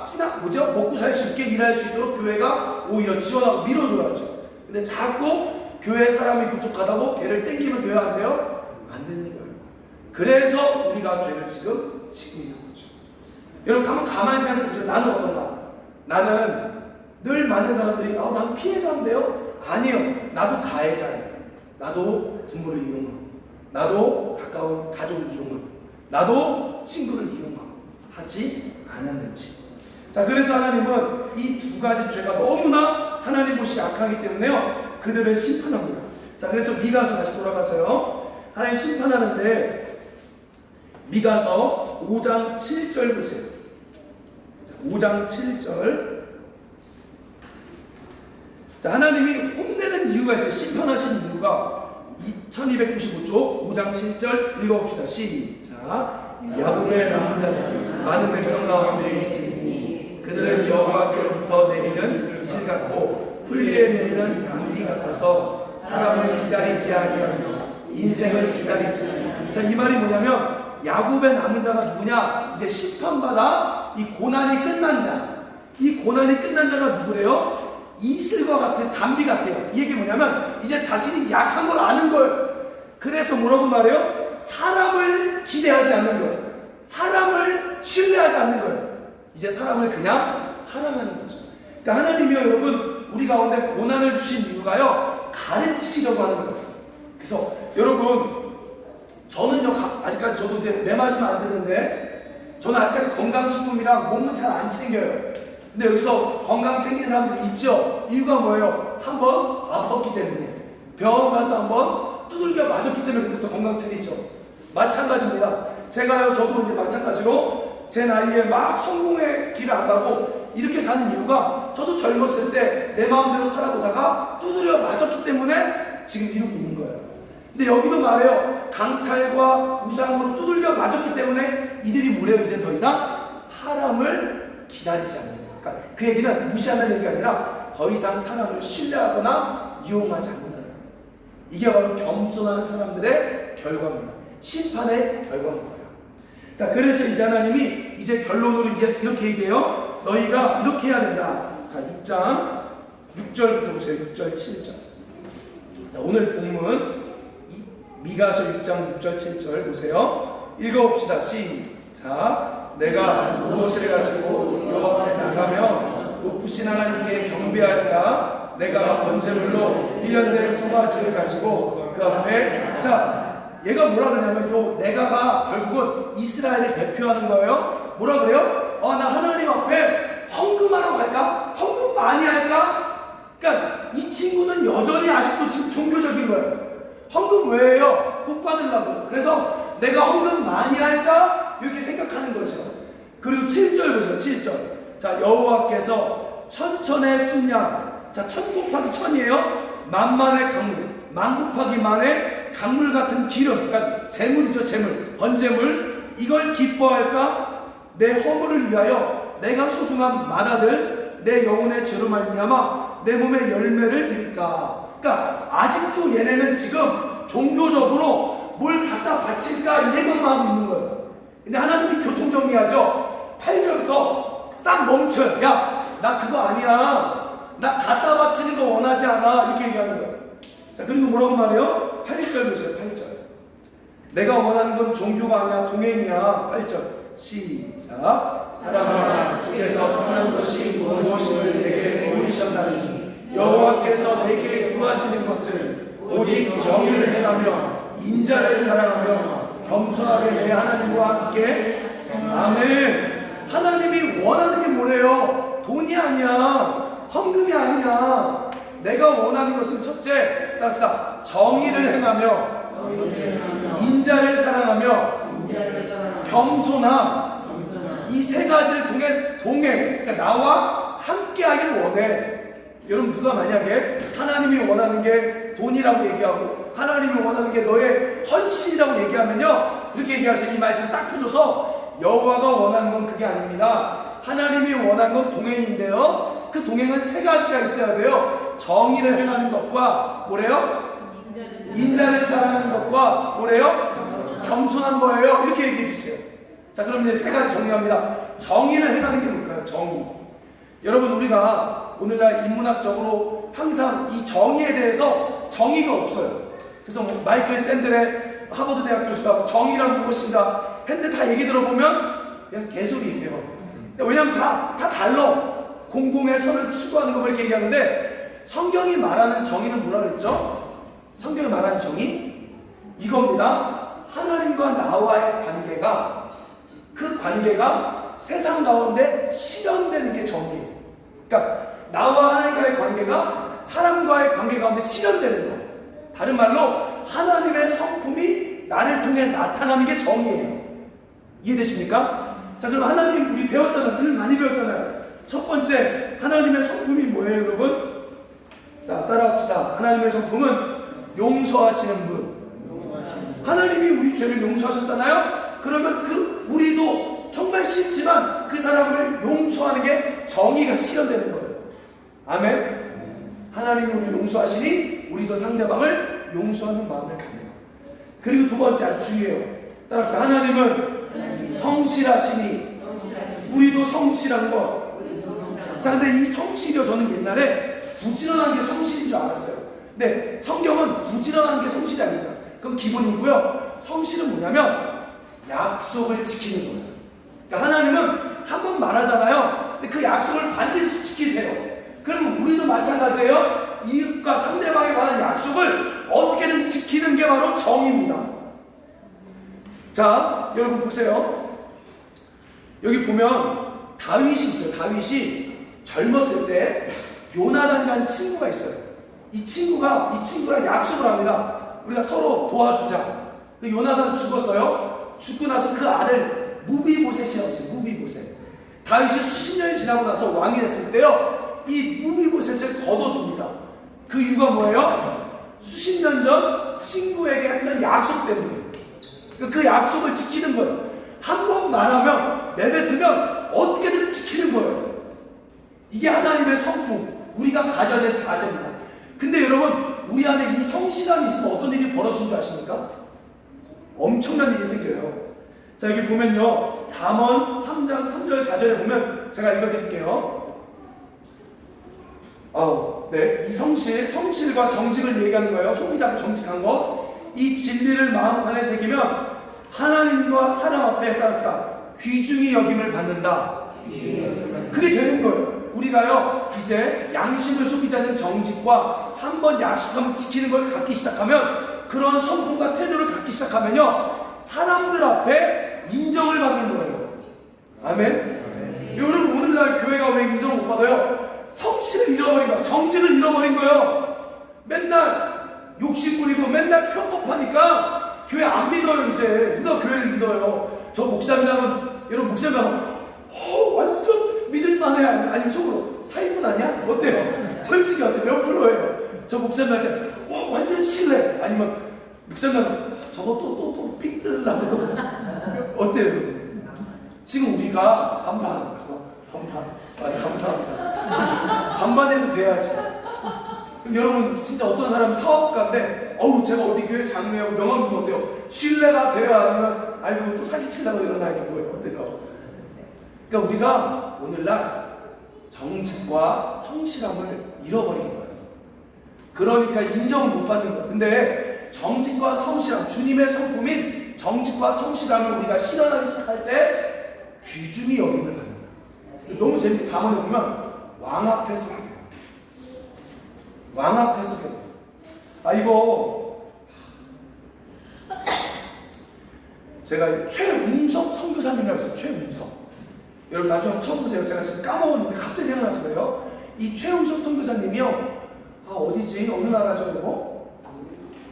S1: 먹고 살 수 있게 일할 수 있도록 교회가 오히려 지원하고 밀어줘야죠. 근데 자꾸 교회 사람이 부족하다고 걔를 땡기면 돼야 안 돼요? 안 되는 거예요. 그래서 우리가 죄를 지금 지고 있는 거죠. 여러분, 한번 가만히 생각해보세요. 나는 어떤가? 나는 늘 많은 사람들이 난 피해자인데요? 아니요. 나도 가해자예요. 나도 부모를 이용하고, 나도 가까운 가족을 이용하고, 나도 친구를 이용하고 하지 않았는지. 자, 그래서 하나님은 이 두 가지 죄가 너무나 하나님 보시기 악하기 때문에요, 그들을 심판합니다. 자, 그래서 미가서 다시 돌아가서요, 하나님 심판하는데 미가서 5장 7절 보세요. 자, 5장 7절. 자, 하나님이 혼내는 이유가 있어요. 심판하신 이유가 1295쪽 5장 7절 읽어봅시다. 시작. 야곱의 남은 자는 많은 백성 가운데 있으니 그들은 여호와께로부터 내리는 이슬 같고 풀리에 내리는 단비 같아서 사람을 기다리지 아니하며 인생을 기다리지. 자, 이 말이 뭐냐면 야곱의 남은 자가 누구냐? 이제 심판받아 이 고난이 끝난 자. 이 고난이 끝난 자가 누구래요? 이슬과 같은 단비 같대요. 이 얘기 뭐냐면 이제 자신이 약한 걸 아는 거예요. 그래서 뭐라고 말해요? 사람을 기대하지 않는 거예요. 사람을 신뢰하지 않는 거예요. 이제 사람을 그냥 사랑하는 거죠. 그러니까 하나님이요 여러분 우리 가운데 고난을 주신 이유가요 가르치시려고 하는 거예요. 그래서 여러분 저는요 아직까지 저도 이제 매 맞으면 안 되는데 저는 아직까지 건강식품이랑 몸은 잘 안 챙겨요. 근데 여기서 건강 챙기는 사람들이 있죠. 이유가 뭐예요? 한번 아팠기 때문에 병원 가서 한번 두들겨 맞았기 때문에 그때부터 건강 챙기죠. 마찬가지입니다. 제가요 저도 이제 마찬가지로 제 나이에 막 성공의 길을 안 가고 이렇게 가는 이유가 저도 젊었을 때 내 마음대로 살아보다가 두드려 맞았기 때문에 지금 이러고 있는 거예요. 근데 여기도 말해요. 강탈과 우상으로 두들겨 맞았기 때문에 이들이 뭐래요? 이제 더 이상 사람을 기다리지 않는다. 그러니까 그 얘기는 무시하는 얘기가 아니라 더 이상 사람을 신뢰하거나 이용하지 않는다는 거예요. 이게 바로 겸손한 사람들의 결과입니다. 심판의 결과입니다. 자, 그래서 이제 하나님이 이제 결론으로 이렇게 얘기해요. 너희가 이렇게 해야 된다. 자, 6장 6절부터 보세요. 6절 7절. 자, 오늘 본문 미가서 6장 6절 7절 보세요. 읽어봅시다. 시작. 내가 무엇을 가지고 여호와 앞에 나가며 높으신 하나님께 경배할까? 내가 번제물로 1년 된 송아지를 가지고 그 앞에 자 얘가 뭐라 그러냐면 요 내가가 결국은 이스라엘을 대표하는 거예요. 뭐라 그래요? 나 하나님 앞에 헌금하러 갈까? 헌금 많이 할까? 그러니까 이 친구는 여전히 아직도 지금 종교적인 거예요. 헌금 왜 해요? 복 받으려고. 그래서 내가 헌금 많이 할까? 이렇게 생각하는 거죠. 그리고 7절 보세요. 7절. 자, 여호와께서 천천의 순양. 자, 천 곱하기 천이에요. 만만의 강물. 만 곱하기 만의 강물 같은 기름. 그러니까 재물이죠. 재물. 번제물. 이걸 기뻐할까? 내 허물을 위하여 내가 소중한 만아들 내 영혼의 죄로 말미암아 내 몸의 열매를 드릴까? 그러니까 아직도 얘네는 지금 종교적으로 뭘 갖다 바칠까 이 생각만 하고 있는 거예요. 근데 하나님이 교통정리하죠. 8절부터 싹 멈춰요. 야, 나 그거 아니야. 나 갖다 바치는 거 원하지 않아. 이렇게 얘기하는 거예요. 자, 그리고 뭐라고 말해요? 8절 보세요. 8절. 내가 원하는 건 종교가 아니야. 동행이야. 8절. 시작. 사랑아, 주께서 선한 것이 무엇임을 내게 보이셨나니 여호와께서 내게 구하시는 것을 오직 정의를 행하며 인자를 사랑하며 겸손하게 내 하나님과 함께. 아멘. 하나님이 원하는 게 뭐래요? 돈이 아니야. 헌금이 아니야. 내가 원하는 것은 첫째, 따라서 정의를 행하며 인자를 사랑하며 겸손함. 이 세 가지를 통해 동행, 그러니까 나와 함께 하길 원해. 여러분 누가 만약에 하나님이 원하는 게 돈이라고 얘기하고 하나님이 원하는 게 너의 헌신이라고 얘기하면요 그렇게 얘기해서 이 말씀 딱 펴줘서 여호와가 원하는 건 그게 아닙니다. 하나님이 원하는 건 동행인데요 그 동행은 세 가지가 있어야 돼요. 정의를 행하는 것과 뭐래요? 인자를 사랑하는 것과 뭐래요? 겸손한 거예요. 이렇게 얘기해 주세요. 자, 그럼 이제 세 가지 정리합니다. 정의를 행하는 게 뭘까요? 정의. 여러분 우리가 오늘날 인문학적으로 항상 이 정의에 대해서 정의가 없어요. 그래서 뭐 마이클 샌델의 하버드 대학 교수가 정의란 무엇인가 했는데 다 얘기 들어보면 그냥 개소리예요. 왜냐면 다 달라. 공공의 선을 추구하는 거 이렇게 얘기하는데 성경이 말하는 정의는 뭐라 그랬죠? 성경이 말하는 정의? 이겁니다. 하나님과 나와의 관계가 그 관계가 세상 가운데 실현되는 게 정의예요. 그러니까 나와 하나님과의 관계가 사람과의 관계 가운데 실현되는 거. 다른 말로 하나님의 성품이 나를 통해 나타나는 게 정의예요. 이해되십니까? 자, 그럼 하나님 우리 배웠잖아요. 늘 많이 배웠잖아요. 첫 번째 하나님의 성품이 뭐예요, 여러분? 자, 따라합시다. 하나님의 성품은 용서하시는 분. 하나님이 우리 죄를 용서하셨잖아요. 그러면 우리도 정말 싫지만 그 사람을 용서하는 게 정의가 실현되는 거예요. 아멘. 하나님이 우리를 용서하시니 우리도 상대방을 용서하는 마음을 갖는 거예요. 그리고 두 번째 아주 중요해요. 따라서 하나님은 성실하시니 우리도 성실한 것. 자, 근데 이 성실이요, 저는 옛날에 부지런한 게 성실인 줄 알았어요. 근데 성경은 부지런한 게 성실이 아닙니다. 그건 기본이고요. 성실은 뭐냐면 약속을 지키는 거예요. 그러니까 하나님은 한 번 말하잖아요. 근데 그 약속을 반드시 지키세요. 그러면 우리도 마찬가지예요. 이웃과 상대방에 관한 약속을 어떻게든 지키는 게 바로 정의입니다. 자, 여러분 보세요. 여기 보면 다윗이 있어요. 다윗이 젊었을 때 요나단이라는 친구가 있어요. 이 친구랑 약속을 합니다. 우리가 서로 도와주자. 요나단 죽었어요. 죽고 나서 그 아들 무비보셋이라고 있어요. 무비보셋. 다윗이 수십 년이 지나고 나서 왕이 됐을 때요, 이 무비보셋을 걷어줍니다. 그 이유가 뭐예요? 수십 년 전 친구에게 했던 약속 때문에. 그 약속을 지키는 거예요. 한 번 말하면, 내뱉으면 어떻게든 지키는 거예요. 이게 하나님의 성품, 우리가 가져야 될 자세입니다. 근데 여러분, 우리 안에 이 성실함이 있으면 어떤 일이 벌어지는 줄 아십니까? 엄청난 일이 생겨요. 자, 여기 보면요, 잠언 3장 3절 4절에 보면 제가 읽어드릴게요. 네, 이 성실과 정직을 얘기하는 거예요. 속이지 않고 정직한 거. 이 진리를 마음판에 새기면 하나님과 사람 앞에 따라서 귀중히 여김을 받는다. 그게 되는 거예요. 우리가요, 이제 양심을 속이지 않는 정직과 한번 약속하면 지키는 걸 갖기 시작하면, 그런 성품과 태도를 갖기 시작하면요, 사람들 앞에 인정을 받는 거예요. 아멘? 여러분, 오늘날 교회가 왜 인정을 못 받아요? 성실을 잃어버린 거예요. 정직을 잃어버린 거예요. 맨날 욕심 부리고 맨날 편법하니까 교회 안 믿어요. 이제 누가 교회를 믿어요? 저 목사님하면, 여러분 목사님하면 완전 믿을만해. 아니면 속으로 사기꾼 아니야? 어때요? 솔직히 어때요? 몇 프로예요? 저 목사님한테 완전 신뢰. 아니면 목사님하면 저거 또 픽 뜯으려고 어때요? 지금 우리가 반반. 맞아, 감사합니다. 반반해도 돼야지. 그럼 여러분, 진짜 어떤 사람은 사업가인데, 제가 어디 교회 장로하고 명함 주면 어때요? 신뢰가 돼야, 아니면 알고 또 사기치려고 일어나, 이게 뭐예요? 어때요? 그러니까 우리가 오늘날 정직과 성실함을 잃어버린 거예요. 그러니까 인정을 못 받는 거예요. 근데 정직과 성실함, 주님의 성품인 정직과 성실함을 우리가 실현하기 시작할 때 귀중히 여김을 받는 거예요. 너무 재밌게 잠언에 보면 왕 앞에서 해야 돼요. 왕 앞에서 해야 돼요. 이거 제가 최웅석 선교사님이라고 했어요. 최웅석. 여러분 나중에 한번 쳐보세요. 제가 지금 까먹었는데 갑자기 생각나서 그래요. 이 최웅석 선교사님이요, 어디지? 어느 나라죠 이거?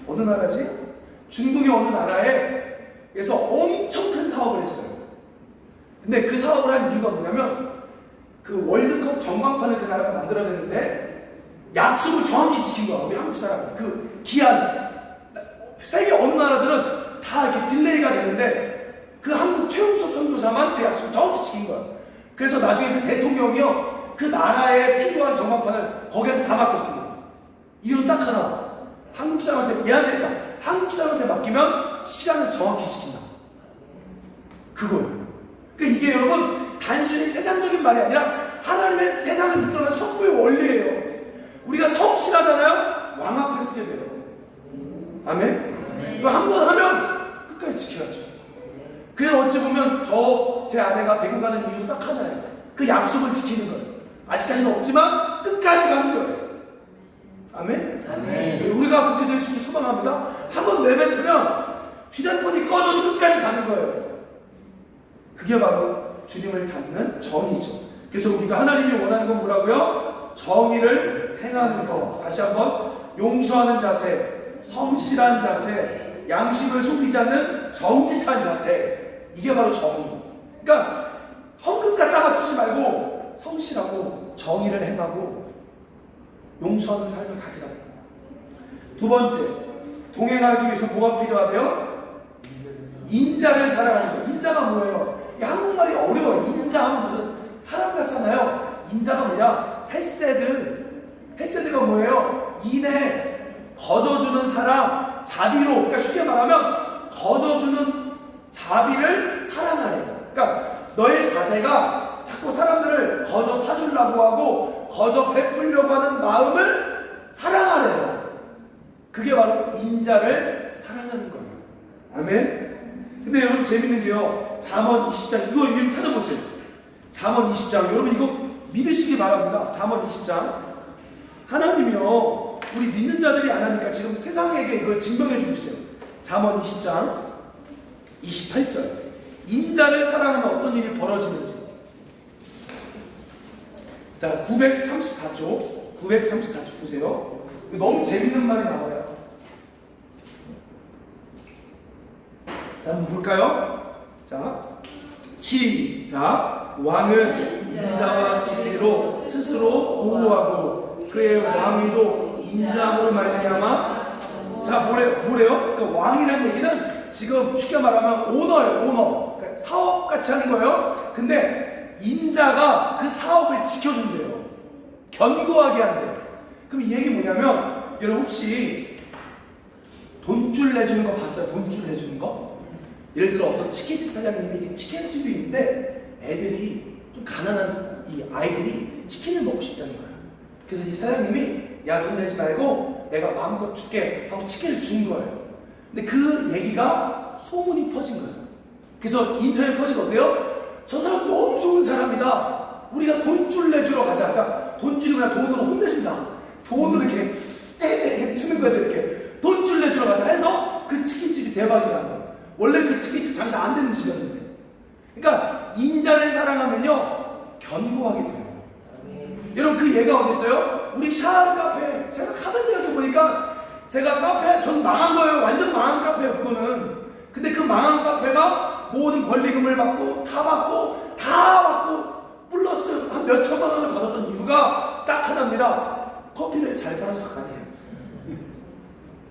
S1: 어느 나라지? 중동의 어느 나라에서 엄청 큰 사업을 했어요. 근데 그 사업을 한 이유가 뭐냐면, 그 월드컵 전광판을 그 나라가 만들어냈는데 약속을 정확히 지킨 거야. 우리 한국 사람 그 기한, 세계 어느 나라들은 다 이렇게 딜레이가 되는데 그 한국 최웅석 선교사만 그 약속을 정확히 지킨 거야. 그래서 나중에 그 대통령이요, 그 나라에 필요한 전광판을 거기에 다 맡겼습니다. 이유는 딱 하나, 한국 사람한테 얘한테니까 한국 사람한테 맡기면 시간을 정확히 지킨다. 그거예요. 그러니까 이게 여러분 단순히 세상적인 말이 아니라 하나님의 세상을 이끌어가는 성부의 원리예요. 우리가 성실하잖아요. 왕 앞에 쓰게 돼요. 아멘? 이거 한 번 하면 끝까지 지켜야죠. 그래서 어찌 보면 제 아내가 대구 가는 이유 딱 하나예요. 그 약속을 지키는 거예요. 아직까지는 없지만 끝까지 가는 거예요. 아멘? 아멘. 우리가 그렇게 될 수 있길 소망합니다. 한 번 내뱉으면 휴대폰이 꺼져도 끝까지 가는 거예요. 그게 바로 주님을 닮는 정의죠. 그래서 우리가 하나님이 원하는 건 뭐라고요? 정의를 행하는 것. 다시 한번, 용서하는 자세, 성실한 자세, 양심을 속이지 않는 정직한 자세. 이게 바로 정의. 그러니까 헝클까 까박치지 말고 성실하고 정의를 행하고 용서하는 삶을 가지라. 두 번째, 동행하기 위해서 뭐가 필요하대요? 인자를 사랑하는 거예요. 인자가 뭐예요? 이 한국말이 어려워요. 인자하면 무슨 사람 같잖아요. 인자가 뭐냐? 헤세드가 뭐예요? 인해, 거저주는 사람, 자비로. 그러니까 쉽게 말하면 거저주는 자비를 사랑하래요. 그러니까 너의 자세가 자꾸 사람들을 거저 사주려고 하고 거저 베풀려고 하는 마음을 사랑하래요. 그게 바로 인자를 사랑하는 거예요. 아멘? 근데 여러분 재밌는 게요. 잠언 20장 이거 이름 찾아보세요. 잠언 20장 여러분 이거 믿으시기 바랍니다. 잠언 20장 하나님이요 우리 믿는 자들이 안 하니까 지금 세상에게 이걸 증명해 주고 있어요. 잠언 20장 28절 인자를 사랑하면 어떤 일이 벌어지는지. 자 934쪽 보세요. 너무 재밌는 말이 나와요. 자 한번 볼까요? 자 시작. 왕은 인자와 진리로 스스로 보호하고 그의 왕위도 인자함으로 말미암아. 자 뭐래요? 그러니까 왕이라는 얘기는 지금 쉽게 말하면 오너예요. 오너. 그러니까 사업같이 하는 거예요. 근데 인자가 그 사업을 지켜준대요. 견고하게 한대요. 그럼 이 얘기 뭐냐면 여러분 혹시 돈줄 내주는 거 봤어요? 돈줄 내주는 거? 예를 들어 어떤 치킨집 사장님이 치킨집이 있는데 애들이 좀 가난한 이 아이들이 치킨을 먹고 싶다는 거야. 그래서 이 사장님이 야 돈 내지 말고 내가 마음껏 줄게 하고 치킨을 준 거예요. 근데 그 얘기가 소문이 퍼진 거예요. 그래서 인터넷 퍼지고 어때요? 저 사람 너무 좋은 사람이다. 우리가 돈줄 내주러 가자. 그러니까 돈줄이 그냥 돈으로 혼내준다. 돈으로 이렇게 떼떼 주는 거죠. 이렇게 돈줄 내주러 가자 해서 그 치킨집이 대박이 난 거예요. 원래 그 치킨집 장사 안 되는 집이었는데. 그러니까 인자를 사랑하면요 견고하게 돼요. 여러분 그 예가 어디 있어요? 우리 샤르 카페 제가 가만 생각해 보니까 제가 카페 전 망한 거예요. 완전 망한 카페예요 그거는. 근데 그 망한 카페가 모든 권리금을 받고 플러스 한 몇 천만 원을 받았던 이유가 딱 하나입니다. 커피를 잘 팔아서가 아니에요.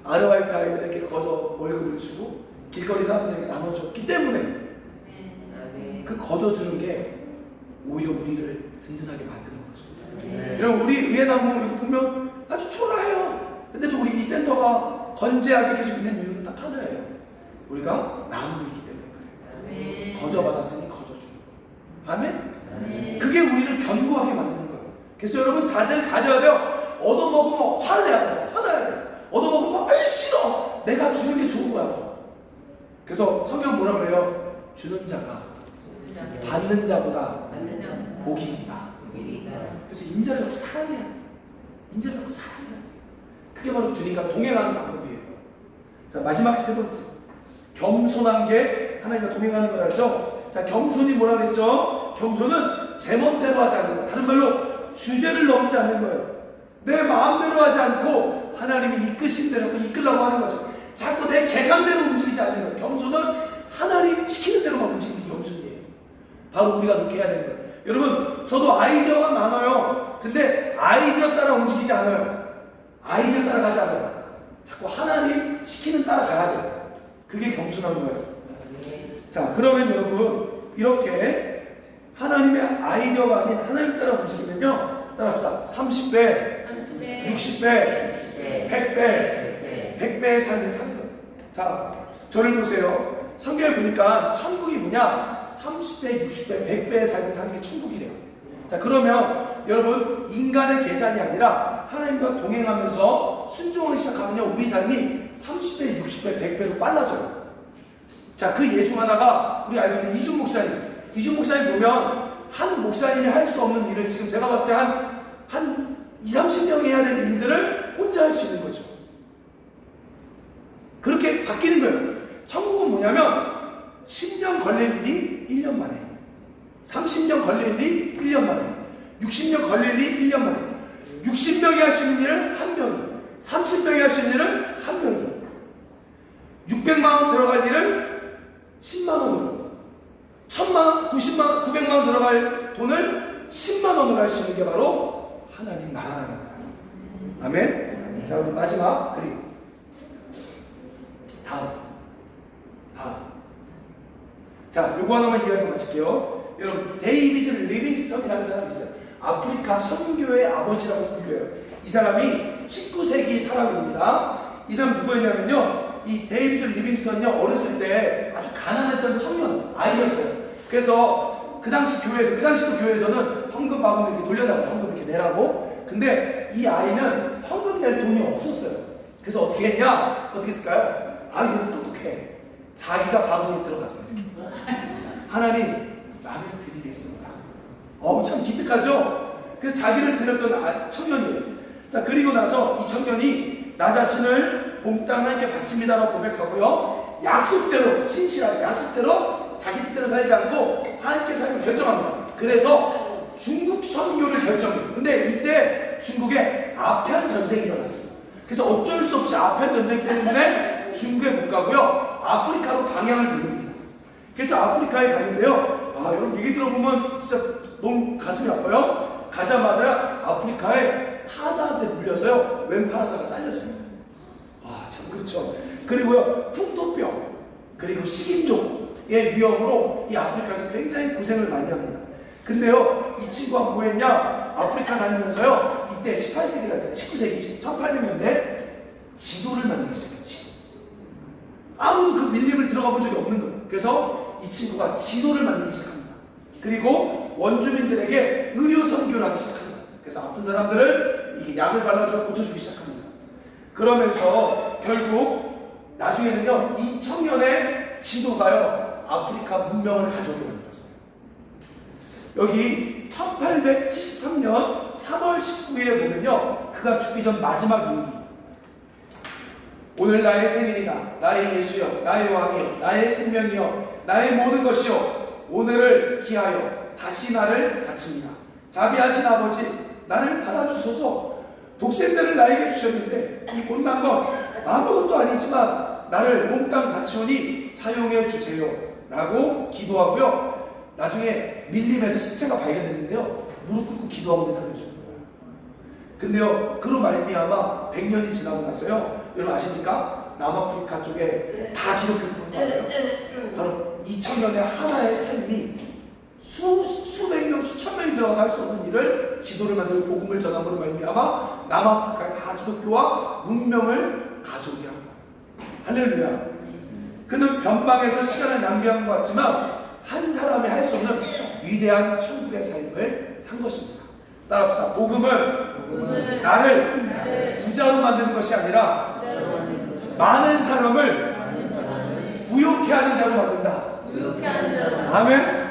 S1: 아르바이트 아이들에게 거저 월급을 주고 길거리 사람들에게 나눠줬기 때문에 그 거저주는 게 오히려 우리를 든든하게 만드는 거죠. 여러분 우리 의회나무 이거 보면 아주 초라해요. 근데도 우리 이 센터가 건재하게 계속 있는 이유는 딱 하나예요. 우리가 나누기 때문에 그래요. 거저 받았으니 거저 주는 거예요. 아멘? 그게 우리를 견고하게 만드는 거예요. 그래서 여러분 자세를 가져야 돼요. 얻어먹으면 화를 내야 돼요. 화나야 돼요. 얻어먹으면 아이 싫어. 내가 주는 게 좋은 거야 더. 그래서 성경 뭐라 그래요? 주는 자가 받는 자보다 복이 있다. 그래서 인자를 자꾸 사랑해야 돼. 인자를 자꾸 사랑해야 돼. 그게 바로 주님과 동행하는 방법이에요. 자 마지막 세 번째 겸손한 게 하나님과 동행하는 거라죠. 자 겸손이 뭐라 그랬죠? 겸손은 제 멋대로 하지 않는 거. 다른 말로 주제를 넘지 않는 거예요. 내 마음대로 하지 않고 하나님이 이끄신 대로 이끌라고 하는 거죠. 자꾸 내 계산대로 움직이지 않는 거예요. 겸손은 하나님 시키는 대로만 움직이는 게 겸손이에요. 바로 우리가 그렇게 해야 되는 거예요. 여러분 저도 아이디어가 많아요. 근데 아이디어 따라 움직이지 않아요. 아이디어 따라가지 않아요. 자꾸 하나님 시키는 따라 가야 돼요. 그게 겸손한 거예요. 자 그러면 여러분 이렇게 하나님의 아이디어가 아닌 하나님 따라 움직이면요 따라합시다. 30배 60배 100배의 삶을 사는 거예요. 자 저를 보세요. 성경에 보니까 천국이 뭐냐 30배 60배 100배의 삶을 사는 게 천국이래요. 자 그러면 여러분 인간의 계산이 아니라 하나님과 동행하면서 순종을 시작하면요 우리 삶이 30배 60배 100배로 빨라져요. 자 그 예 중 하나가 우리 알고 있는 이준 목사님 보면 한 목사님이 할 수 없는 일을 지금 제가 봤을 때 한 20-30명이 해야 될 일들을 혼자 할 수 있는 거죠. 그렇게 바뀌는 거예요. 천국은 뭐냐면 10년 걸릴 일이 1년 만에 30년 걸릴 일이 1년 만에 60년 걸릴 일이 1년 만에 60명이 할 수 있는 일을 한 명이 30명이 할 수 있는 일을 한 명이 600만 원 들어갈 일을 10만 원으로 1000만 원, 90만 원, 900만 원 들어갈 돈을 10만 원으로 할 수 있는 게 바로 하나님 나라라는 거예요. 아멘? 자 우리 마지막 그리고 다음 자 요거 하나만 이해하고 마칠게요. 여러분 데이비드 리빙스턴이라는 사람이 있어요. 아프리카 선교의 아버지라고 불려요. 이 사람이 19세기 사람입니다. 이 사람 누구였냐면요 이 데이비드 리빙스턴은요 어렸을 때 아주 가난했던 청년 아이였어요. 그래서 그 당시 교회에서는 헌금 받으면 이렇게 돌려나고 헌금 이렇게 내라고. 근데 이 아이는 헌금 낼 돈이 없었어요. 그래서 어떻게 했냐? 어떻게 했을까요? 아 얘도 똑똑해. 자기가 바구니에 들어갔어요. 하나님, 나를 드리겠습니다. 참 기특하죠? 그래서 자기를 드렸던 청년이에요. 자, 그리고 나서 이 청년이 나 자신을 몽땅 하나님께 바칩니다라고 고백하고요, 약속대로, 신실하게 약속대로 자기 뜻대로 살지 않고 하나님께 살기로 결정합니다. 그래서 중국 선교를 결정해요. 근데 이때 중국에 아편 전쟁이 일어났어요. 그래서 어쩔 수 없이 아편 전쟁 때문에 중국에 못 가고요, 아프리카로 방향을 돌립니다. 그래서 아프리카에 가는데요, 여러분 얘기 들어보면 진짜 너무 가슴이 아파요. 가자마자 아프리카에 사자한테 물려서요, 왼팔 하나가 잘려져요. 참 그렇죠. 그리고요, 풍토병, 그리고 식인종의 위험으로 이 아프리카에서 굉장히 고생을 많이 합니다. 근데요, 이 친구가 뭐 했냐? 아프리카 다니면서요, 이때 18세기라잖아요. 19세기, 1800년대 지도를 만들기 시작했지. 아무도 그 밀림을 들어가 본 적이 없는 거예요. 그래서 이 친구가 지도를 만들기 시작합니다. 그리고 원주민들에게 의료 선교를 하기 시작합니다. 그래서 아픈 사람들을 이게 약을 발라줘 고쳐주기 시작합니다. 그러면서 결국 나중에는요, 이 청년의 지도가요, 아프리카 문명을 가져오게 만들었어요. 여기 1873년 3월 19일에 보면요, 그가 죽기 전 마지막 일기. 오늘 나의 생일이다. 나의 예수여, 나의 왕이여, 나의 생명이여, 나의 모든 것이여, 오늘을 기하여 다시 나를 바칩니다. 자비하신 아버지, 나를 받아주소서. 독생자를 나에게 주셨는데 이 못난 것 아무것도 아니지만 나를 몽땅 바치오니 사용해 주세요 라고 기도하고요, 나중에 밀림에서 시체가 발견됐는데요, 무릎 꿇고 기도하고 있는 사람이 죽은 거예요. 근데요, 그로 말미암아 100년이 지나고 나서요, 여러분 아십니까? 남아프리카 쪽에 다 기독교 그런 거예요. 바로 2000년의 하나의 삶이 수백 명, 수천 명이 들어가도 할 수 없는 일을 지도를 만들고 복음을 전함으로 말미암아 남아프리카에 다 기독교와 문명을 가져오게 합니다. 할렐루야. 그는 변방에서 시간을 낭비한 것 같지만 한 사람이 할 수 없는 위대한 천국의 삶을 산 것입니다. 따라합시다. 복음은 나를 부자로 만드는 것이 아니라 많은 사람을 부욕해 하는 자로 만든다. 아멘.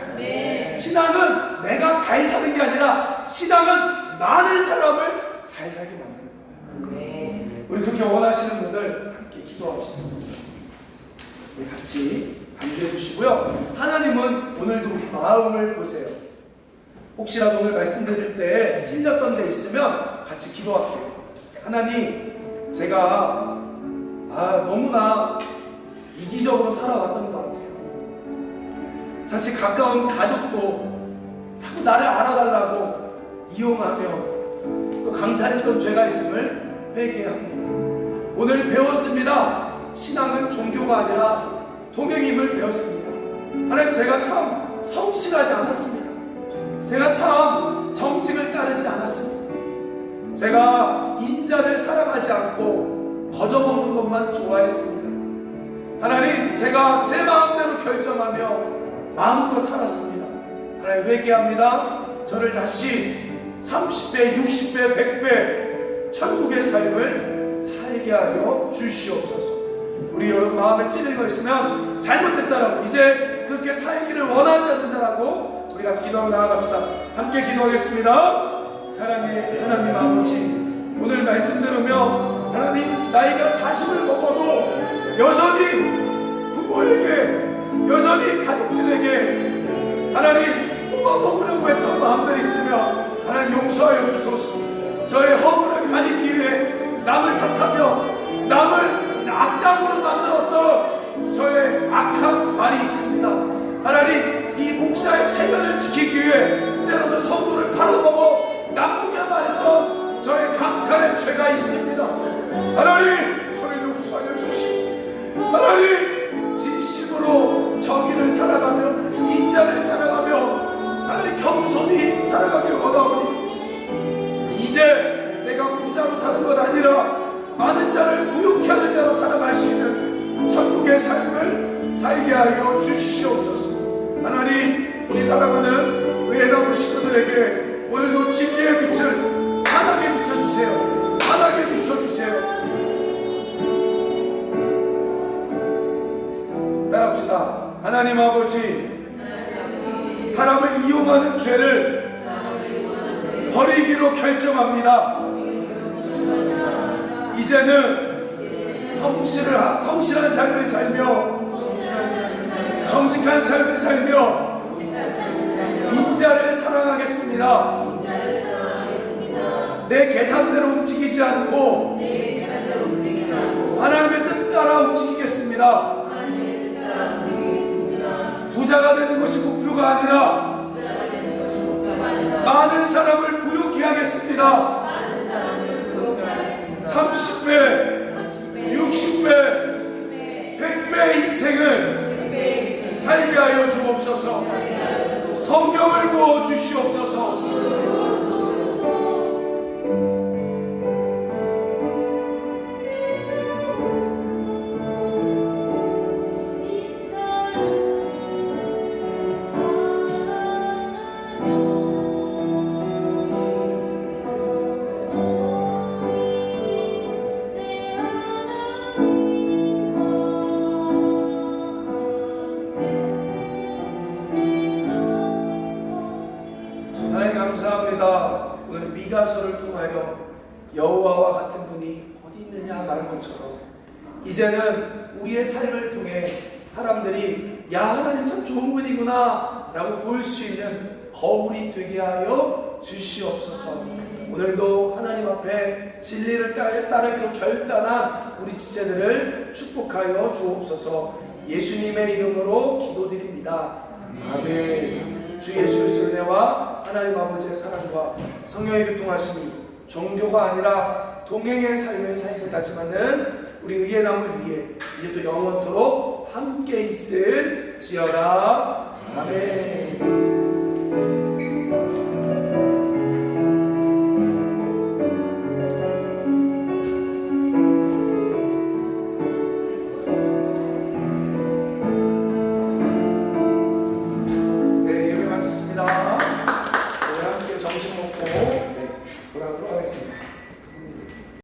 S1: 신앙은 내가 잘 사는 게 아니라 신앙은 많은 사람을 잘 살게 만드는 거예요. 우리 그렇게 원하시는 분들 함께 기도합시다. 우리 같이 감기해 주시고요. 하나님은 오늘도 우리 마음을 보세요. 혹시라도 오늘 말씀드릴 때 찔렸던 데 있으면 같이 기도할게요. 하나님, 제가 너무나 이기적으로 살아왔던 것 같아요. 사실 가까운 가족도 자꾸 나를 알아달라고 이용하며 또 강탈했던 죄가 있음을 회개합니다. 오늘 배웠습니다. 신앙은 종교가 아니라 동행임을 배웠습니다. 하나님, 제가 참 성실하지 않았습니다. 제가 참 정직을 따르지 않았습니다. 제가 인자를 사랑하지 않고 거저먹는 것만 좋아했습니다. 하나님, 제가 제 마음대로 결정하며 마음껏 살았습니다. 하나님, 회개합니다. 저를 다시 30배, 60배, 100배 천국의 삶을 살게 하여 주시옵소서. 우리 여러분 마음에 찔린 거 있으면 잘못했다라고, 이제 그렇게 살기를 원하지 않는다라고 우리 같이 기도하고 나아갑시다. 함께 기도하겠습니다. 사랑의 하나님 아버지, 오늘 말씀 들으며 하나님, 나이가 40을 먹어도 여전히 부모에게, 여전히 가족들에게 하나님 뽑아먹으려고 했던 마음들이 있으면 하나님 용서하여 주소서. 저의 허물을 가리기 위해 남을 탓하며 남을 악당으로 만들었던 저의 악한 말이 있습니다. 하나님, 이 목사의 체면을 지키기 위해 때로는 성도를 팔아먹어 나쁘게 말했던 저의 강탈의 죄가 있습니다. 하나님, 저를 용서하여 주시고 하나님, 진심으로 정의를 살아가며 인자를 살아가며 하나님 겸손히 살아가길 원하오니, 이제 내가 부자로 사는 것 아니라 많은 자를 부욕해 하는 자로 살아갈 수 있는 천국의 삶을 살게 하여 주시옵소서. 하나님, 우리 사랑하는 의회나무 식구들에게 오늘도 진리의 빛을 환하게 비춰주세요. 환하게 비춰주세요. 용하는 죄를 버리기로 결정합니다. 이제는 성실한 삶을 살며 정직한 삶을 살며 인자를 사랑하겠습니다. 내 계산대로 움직이지 않고 하나님의 뜻 따라 움직이겠습니다. 부자가 되는 것이 목표가 아니라 많은 사람을 부유케 하겠습니다. 30배, 60배, 100배의 인생을 살게 하여 주옵소서. 성령을 부어 주시옵소서. 감사합니다. 오늘 미가서를 통하여 여호와와 같은 분이 어디 있느냐 말한 것처럼 이제는 우리의 삶을 통해 사람들이 야 하나님 참 좋은 분이구나 라고 볼 수 있는 거울이 되게 하여 주시옵소서. 오늘도 하나님 앞에 진리를 따르기로 결단한 우리 지체들을 축복하여 주옵소서. 예수님의 이름으로 기도드립니다. 아멘. 주 예수 그리스도의 은혜와 하나님 아버지의 사랑과 성령의 교통하심이 종교가 아니라 동행의 삶을 살고 다짐하는 우리 의의 나무 위에 이제 또 영원토록 함께 있을지어다. 아멘.